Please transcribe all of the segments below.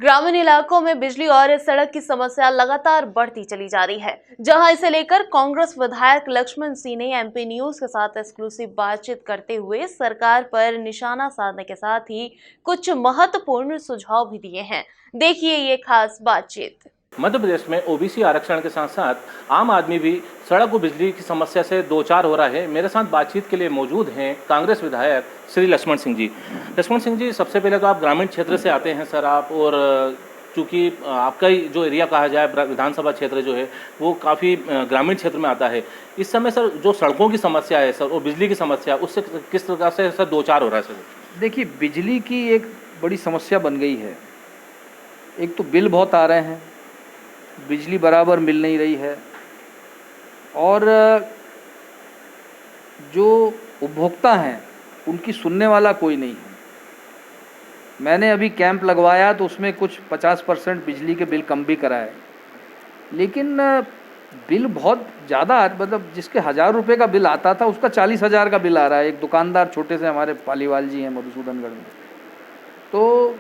ग्रामीण इलाकों में बिजली और सड़क की समस्या लगातार बढ़ती चली जा रही है, जहां इसे लेकर कांग्रेस विधायक लक्ष्मण सिंह ने एमपी न्यूज के साथ एक्सक्लूसिव बातचीत करते हुए सरकार पर निशाना साधने के साथ ही कुछ महत्वपूर्ण सुझाव भी दिए हैं। देखिए ये खास बातचीत। मध्य प्रदेश में ओबीसी आरक्षण के साथ साथ आम आदमी भी सड़क और बिजली की समस्या से दो चार हो रहा है। मेरे साथ बातचीत के लिए मौजूद हैं कांग्रेस विधायक श्री लक्ष्मण सिंह जी। लक्ष्मण सिंह जी, सबसे पहले तो आप ग्रामीण क्षेत्र से आते हैं सर आप, और चूँकि आपका ही जो एरिया कहा जाए विधानसभा क्षेत्र जो है वो काफ़ी ग्रामीण क्षेत्र में आता है। इस समय सर जो सड़कों की समस्या है सर और बिजली की समस्या, उससे किस प्रकार से सर दो चार हो रहा है सर? देखिए, बिजली की एक बड़ी समस्या बन गई है। एक तो बिल बहुत आ रहे हैं, बिजली बराबर मिल नहीं रही है, और जो उपभोक्ता हैं उनकी सुनने वाला कोई नहीं है। मैंने अभी कैंप लगवाया तो उसमें कुछ 50% बिजली के बिल कम भी कराए, लेकिन बिल बहुत ज़्यादा, मतलब जिसके 1000 रुपये का बिल आता था उसका 40,000 का बिल आ रहा है। एक दुकानदार छोटे से हमारे पालीवाल जी हैं मधुसूदनगढ़ में, तो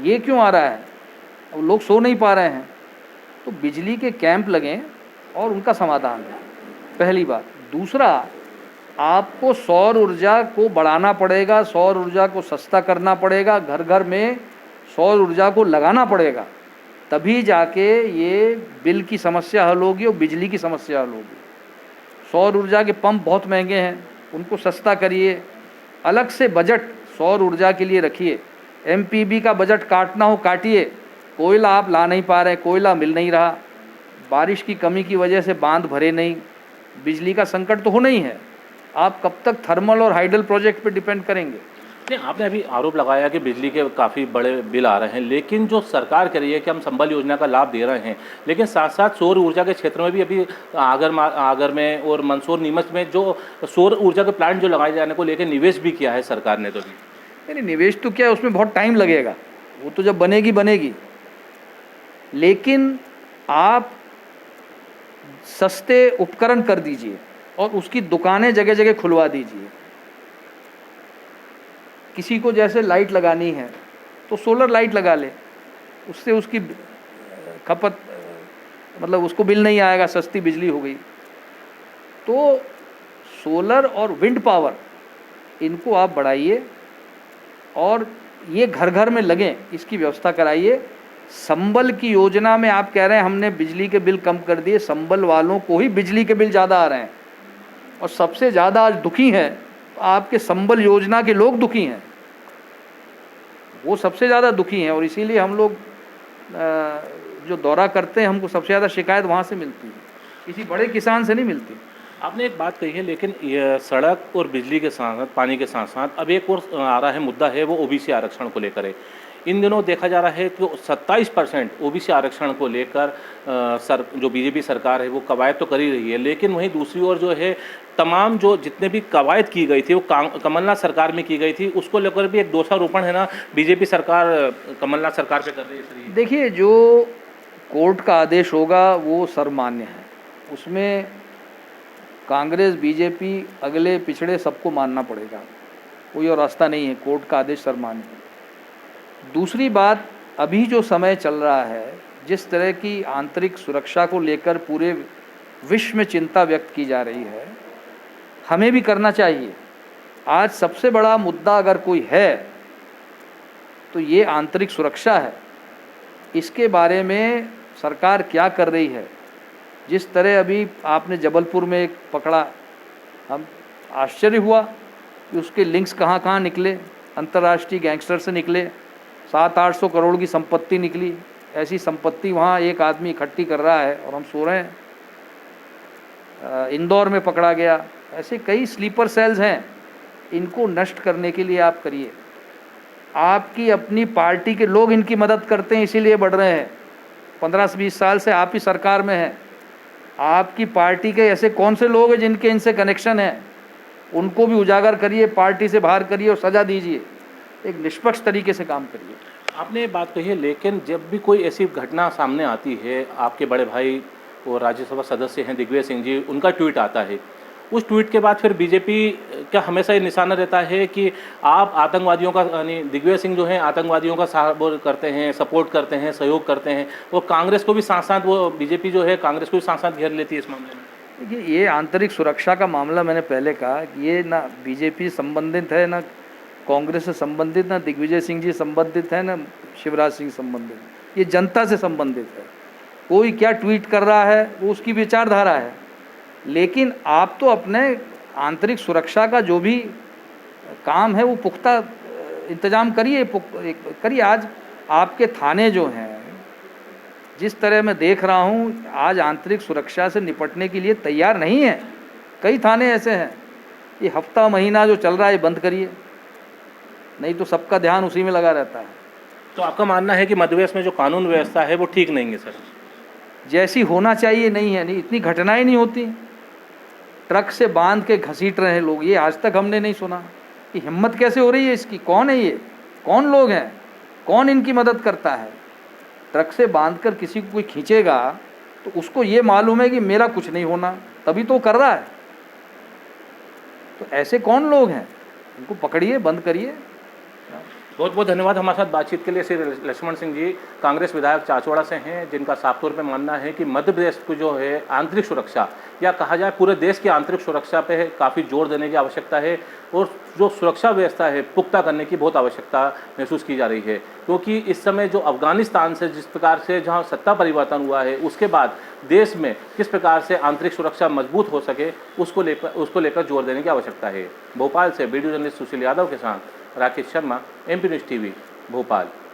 ये क्यों आ रहा है? अब लोग सो नहीं पा रहे हैं। तो बिजली के कैंप लगें और उनका समाधान है, पहली बात। दूसरा, आपको सौर ऊर्जा को बढ़ाना पड़ेगा, सौर ऊर्जा को सस्ता करना पड़ेगा, घर घर में सौर ऊर्जा को लगाना पड़ेगा, तभी जाके ये बिल की समस्या हल होगी और बिजली की समस्या हल होगी। सौर ऊर्जा के पंप बहुत महंगे हैं, उनको सस्ता करिए। अलग से बजट सौर ऊर्जा के लिए रखिए। एमपीबी का बजट काटना हो काटिए। कोयला आप ला नहीं पा रहे, कोयला मिल नहीं रहा, बारिश की कमी की वजह से बांध भरे नहीं, बिजली का संकट तो होना ही है। आप कब तक थर्मल और हाइडल प्रोजेक्ट पे डिपेंड करेंगे? नहीं, आपने अभी आरोप लगाया कि बिजली के काफ़ी बड़े बिल आ रहे हैं, लेकिन जो सरकार कह रही है कि हम संबल योजना का लाभ दे रहे हैं, लेकिन साथ साथ सौर ऊर्जा के क्षेत्र में भी अभी आगर में और मंदसौर नीमच में जो सौर ऊर्जा के प्लांट जो लगाए जाने को लेकर निवेश भी किया है सरकार ने। तो भी नहीं, निवेश तो क्या है, उसमें बहुत टाइम लगेगा, वो तो जब बनेगी बनेगी। लेकिन आप सस्ते उपकरण कर दीजिए और उसकी दुकानें जगह जगह खुलवा दीजिए। किसी को जैसे लाइट लगानी है तो सोलर लाइट लगा ले, उससे उसकी खपत, मतलब उसको बिल नहीं आएगा, सस्ती बिजली हो गई। तो सोलर और विंड पावर, इनको आप बढ़ाइए और ये घर घर में लगें, इसकी व्यवस्था कराइए। संबल की योजना में आप कह रहे हैं हमने बिजली के बिल कम कर दिए, संबल वालों को ही बिजली के बिल ज़्यादा आ रहे हैं, और सबसे ज़्यादा आज दुखी हैं आपके संबल योजना के लोग दुखी हैं, वो सबसे ज़्यादा दुखी हैं। और इसीलिए हम लोग जो दौरा करते हैं, हमको सबसे ज़्यादा शिकायत वहाँ से मिलती है, किसी बड़े किसान से नहीं मिलती। आपने एक बात कही है, लेकिन ये सड़क और बिजली के साथ साथ पानी के साथ साथ अब एक और आ रहा है मुद्दा है, वो ओबीसी आरक्षण को लेकर है। इन दिनों देखा जा रहा है कि 27% ओबीसी आरक्षण को लेकर जो बीजेपी सरकार है वो कवायद तो कर ही रही है, लेकिन वहीं दूसरी ओर जो है तमाम जो जितने भी कवायद की गई थी वो कमलनाथ सरकार में की गई थी, उसको लेकर भी एक दोषारोपण है ना बीजेपी सरकार कमलनाथ सरकार पे कर रही है। देखिए, जो कोर्ट का आदेश होगा वो सर्वमान्य है, उसमें कांग्रेस बीजेपी अगले पिछड़े सबको मानना पड़ेगा, कोई और रास्ता नहीं है। कोर्ट का आदेश सर्वमान्य है। दूसरी बात, अभी जो समय चल रहा है, जिस तरह की आंतरिक सुरक्षा को लेकर पूरे विश्व में चिंता व्यक्त की जा रही है, हमें भी करना चाहिए। आज सबसे बड़ा मुद्दा अगर कोई है तो ये आंतरिक सुरक्षा है। इसके बारे में सरकार क्या कर रही है? जिस तरह अभी आपने जबलपुर में एक पकड़ा, हम आश्चर्य हुआ कि उसके लिंक्स कहाँ कहाँ निकले, अंतर्राष्ट्रीय गैंगस्टर से निकले, 700-800 करोड़ की संपत्ति निकली। ऐसी संपत्ति वहाँ एक आदमी इकट्ठी कर रहा है और हम सो रहे हैं। इंदौर में पकड़ा गया। ऐसे कई स्लीपर सेल्स हैं, इनको नष्ट करने के लिए आप करिए। आपकी अपनी पार्टी के लोग इनकी मदद करते हैं, इसीलिए बढ़ रहे हैं। 15-20 साल से आप ही सरकार में हैं। आपकी पार्टी के ऐसे कौन से लोग हैं जिनके इनसे कनेक्शन है, उनको भी उजागर करिए, पार्टी से बाहर करिए और सज़ा दीजिए। एक निष्पक्ष तरीके से काम करिए। आपने ये बात कही है, लेकिन जब भी कोई ऐसी घटना सामने आती है, आपके बड़े भाई और राज्यसभा सदस्य हैं दिग्विजय सिंह जी, उनका ट्वीट आता है उस ट्वीट के बाद फिर बीजेपी का हमेशा ये निशाना रहता है कि आप आतंकवादियों का यानी दिग्विजय सिंह जो हैं आतंकवादियों का वो करते हैं, सपोर्ट करते हैं, सहयोग करते हैं, और कांग्रेस को भी साथ साथ वो बीजेपी जो है कांग्रेस को भी साथ साथ घेर लेती है इस मामले में। देखिए, ये आंतरिक सुरक्षा का मामला मैंने पहले कहा कि ये ना बीजेपी संबंधित है, ना कांग्रेस से संबंधित, ना दिग्विजय सिंह जी संबंधित है, ना शिवराज सिंह संबंधित। ये जनता से संबंधित है। कोई क्या ट्वीट कर रहा है वो उसकी विचारधारा है, लेकिन आप तो अपने आंतरिक सुरक्षा का जो भी काम है वो पुख्ता इंतजाम करिए। आज आपके थाने जो हैं, जिस तरह मैं देख रहा हूँ, आज आंतरिक सुरक्षा से निपटने के लिए तैयार नहीं है। कई थाने ऐसे हैं। ये हफ्ता महीना जो चल रहा है बंद करिए, नहीं तो सबका ध्यान उसी में लगा रहता है। तो आपका मानना है कि मध्य प्रदेश में जो कानून व्यवस्था है वो ठीक नहीं है सर? जैसी होना चाहिए नहीं है, नहीं इतनी घटनाएं नहीं होती। ट्रक से बांध के घसीट रहे हैं लोग, ये आज तक हमने नहीं सुना। कि हिम्मत कैसे हो रही है इसकी? कौन है ये? कौन लोग हैं? कौन इनकी मदद करता है? ट्रक से बांधकर किसी को कोई खींचेगा तो उसको ये मालूम है कि मेरा कुछ नहीं होना, तभी तो कर रहा है। तो ऐसे कौन लोग हैं? इनको पकड़िए, बंद करिए। बहुत बहुत धन्यवाद हमारे साथ बातचीत के लिए। श्री लक्ष्मण सिंह जी कांग्रेस विधायक चाचौड़ा से हैं, जिनका साफ तौर पे मानना है कि मध्य प्रदेश को जो है आंतरिक सुरक्षा, या कहा जाए पूरे देश की आंतरिक सुरक्षा पे काफ़ी जोर देने की आवश्यकता है, और जो सुरक्षा व्यवस्था है पुख्ता करने की बहुत आवश्यकता महसूस की जा रही है। क्योंकि इस समय जो अफगानिस्तान से जिस प्रकार से जहाँ सत्ता परिवर्तन हुआ है, उसके बाद देश में किस प्रकार से आंतरिक सुरक्षा मजबूत हो सके उसको लेकर जोर देने की आवश्यकता है। भोपाल से वीडियो जर्नलिस्ट सुशील यादव के साथ Rakesh Sharma, MP news TV, Bhopal.